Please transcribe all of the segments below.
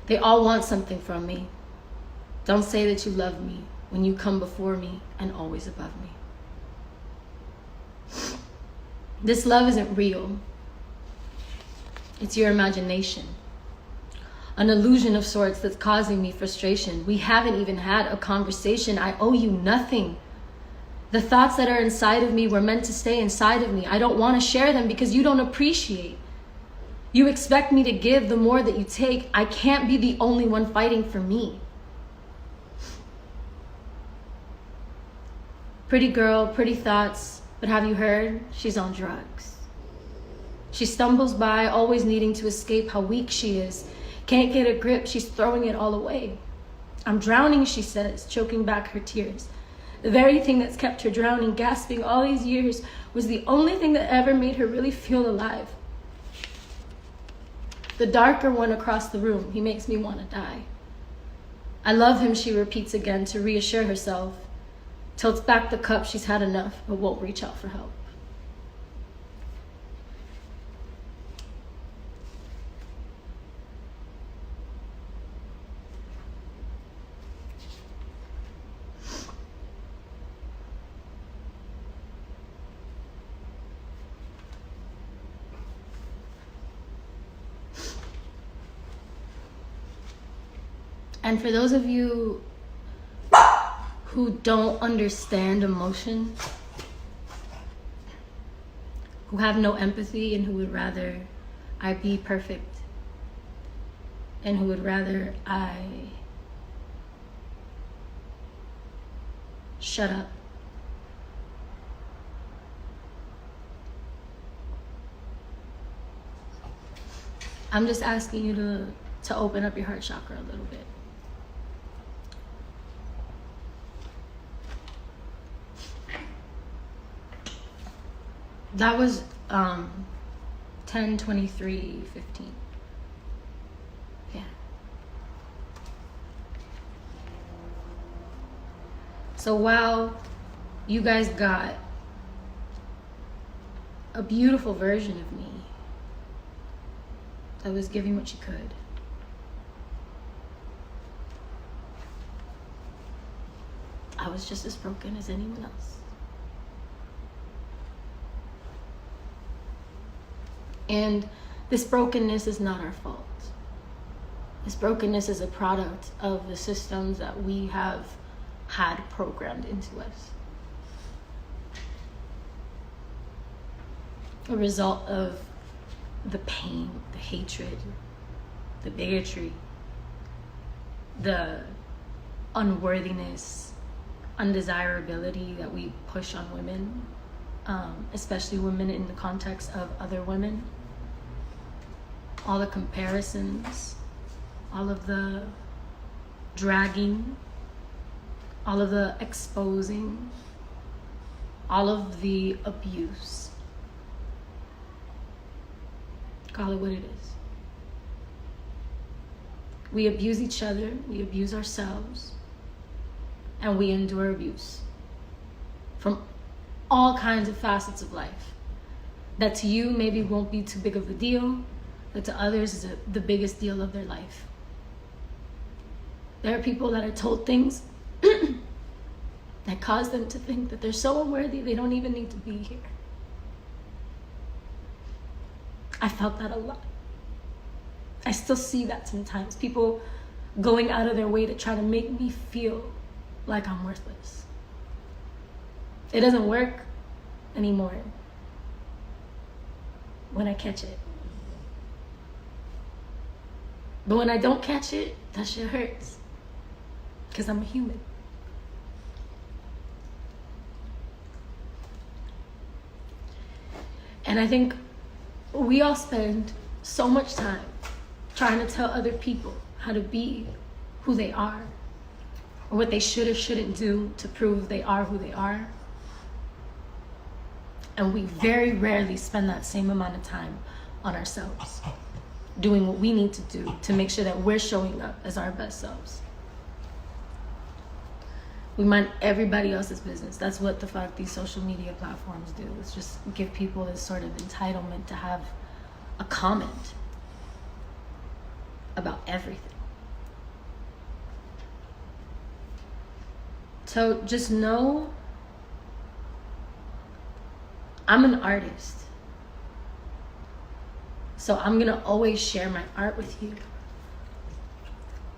They all want something from me. Don't say that you love me when you come before me and always above me. This love isn't real. It's your imagination. An illusion of sorts that's causing me frustration. We haven't even had a conversation. I owe you nothing. The thoughts that are inside of me were meant to stay inside of me. I don't want to share them because you don't appreciate. You expect me to give the more that you take. I can't be the only one fighting for me. Pretty girl, pretty thoughts, but have you heard? She's on drugs. She stumbles by, always needing to escape how weak she is. Can't get a grip, she's throwing it all away. I'm drowning, she says, choking back her tears. The very thing that's kept her drowning, gasping all these years, was the only thing that ever made her really feel alive. The darker one across the room, he makes me want to die. I love him, she repeats again to reassure herself. Tilts back the cup, she's had enough, but won't reach out for help. And for those of you who don't understand emotion, who have no empathy and who would rather I be perfect, and who would rather I shut up, I'm just asking you to open up your heart chakra a little bit. That was 10/23/15. Yeah. So while you guys got a beautiful version of me that was giving what you could, I was just as broken as anyone else. And this brokenness is not our fault. This brokenness is a product of the systems that we have had programmed into us. A result of the pain, the hatred, the bigotry, the unworthiness, undesirability that we push on women, especially women in the context of other women. All the comparisons, all of the dragging, all of the exposing, all of the abuse. Call it what it is. We abuse each other, we abuse ourselves, and we endure abuse from all kinds of facets of life that to you maybe won't be too big of a deal, but to others is the biggest deal of their life. There are people that are told things that cause them to think that they're so unworthy they don't even need to be here. I felt that a lot. I still see that sometimes. People going out of their way to try to make me feel like I'm worthless. It doesn't work anymore when I catch it. But when I don't catch it, that shit hurts. Because I'm a human. And I think we all spend so much time trying to tell other people how to be who they are, or what they should or shouldn't do to prove they are who they are. And we very rarely spend that same amount of time on ourselves, doing what we need to do to make sure that we're showing up as our best selves. We mind everybody else's business. That's what the fuck these social media platforms do. It's just give people this sort of entitlement to have a comment about everything. So just know I'm an artist. So I'm gonna always share my art with you.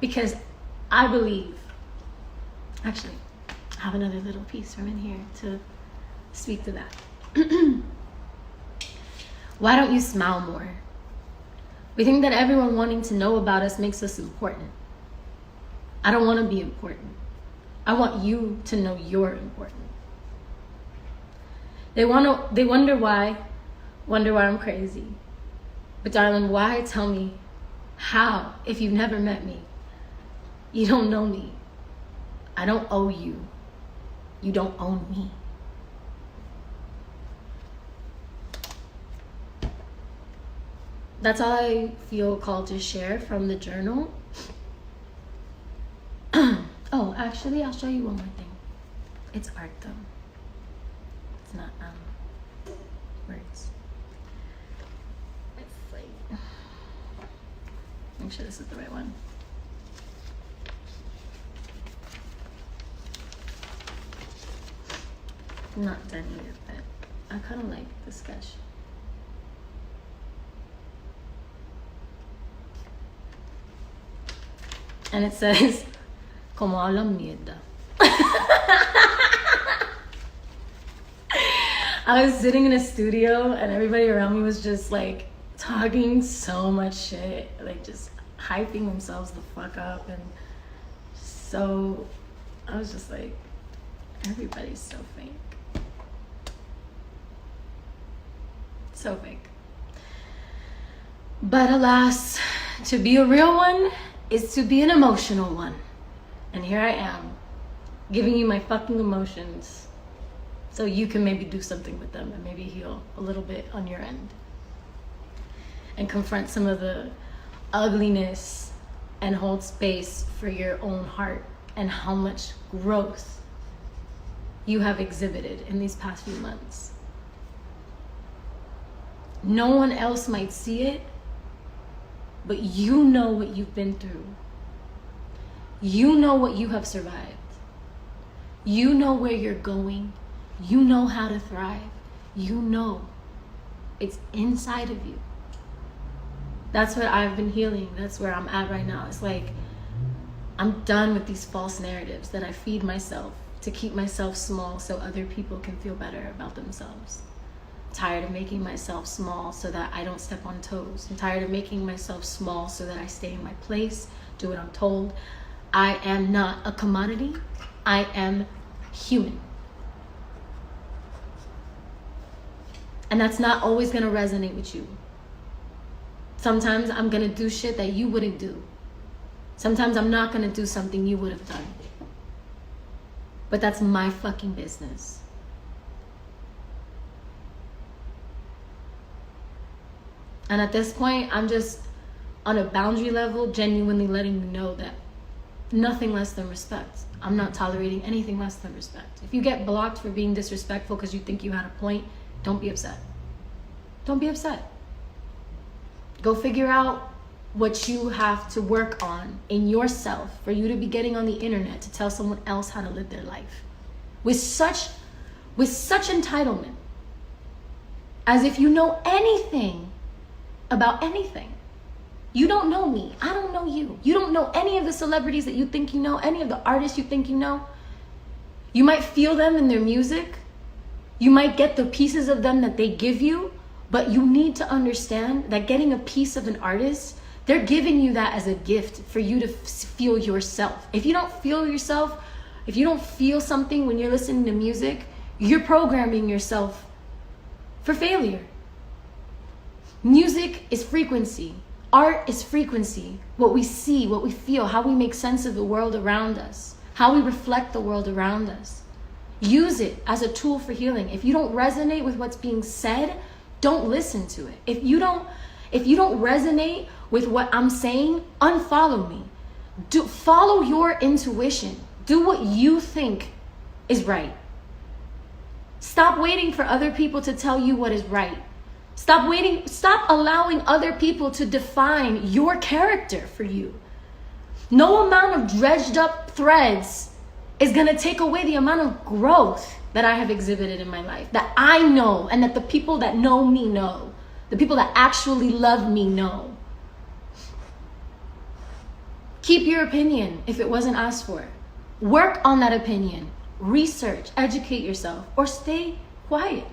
Because I believe, actually, I have another little piece from in here to speak to that. Why don't you smile more? We think that everyone wanting to know about us makes us important. I don't want to be important. I want you to know you're important. They wonder why I'm crazy. But darling, why tell me how if you've never met me? You don't know me. I don't owe you. You don't own me. That's all I feel called to share from the journal. Oh, actually, I'll show you one more thing. It's art though. It's not words. It's like, make sure this is the right one. I'm not done yet, but I kind of like the sketch. And it says, como hablan mierda. I was sitting in a studio and everybody around me was just like talking so much shit, like just hyping themselves the fuck up. And so I was just like, everybody's so fake. So fake. But alas, to be a real one is to be an emotional one. And here I am, giving you my fucking emotions so you can maybe do something with them and maybe heal a little bit on your end. And confront some of the ugliness and hold space for your own heart and how much growth you have exhibited in these past few months. No one else might see it, but you know what you've been through. You know what you have survived. You know where you're going. You know how to thrive. You know. It's inside of you. That's what I've been healing. That's where I'm at right now. It's like, I'm done with these false narratives that I feed myself to keep myself small so other people can feel better about themselves. Tired of making myself small so that I don't step on toes. I'm tired of making myself small so that I stay in my place, do what I'm told. I am not a commodity. I am human. And that's not always gonna resonate with you. Sometimes I'm gonna do shit that you wouldn't do. Sometimes I'm not gonna do something you would have done. But that's my fucking business. And at this point, I'm just on a boundary level, genuinely letting you know that nothing less than respect. I'm not tolerating anything less than respect. If you get blocked for being disrespectful because you think you had a point, don't be upset. Don't be upset. Go figure out what you have to work on in yourself for you to be getting on the internet to tell someone else how to live their life. With such entitlement. As if you know anything about anything. You don't know me. I don't know you. You don't know any of the celebrities that you think you know, any of the artists you think you know. You might feel them in their music. You might get the pieces of them that they give you, but you need to understand that getting a piece of an artist, they're giving you that as a gift for you to feel yourself. If you don't feel yourself, if you don't feel something when you're listening to music, you're programming yourself for failure. Music is frequency. Art is frequency. What we see, what we feel, how we make sense of the world around us, how we reflect the world around us. Use it as a tool for healing. If you don't resonate with what's being said, don't listen to it. If you don't resonate with what I'm saying, unfollow me. Follow your intuition. Do what you think is right. Stop waiting for other people to tell you what is right. Stop allowing other people to define your character for you. No amount of dredged up threads is going to take away the amount of growth that I have exhibited in my life, that I know, and that the people that know me know, the people that actually love me know. Keep your opinion if it wasn't asked for. Work on that opinion. Research, educate yourself, or stay quiet.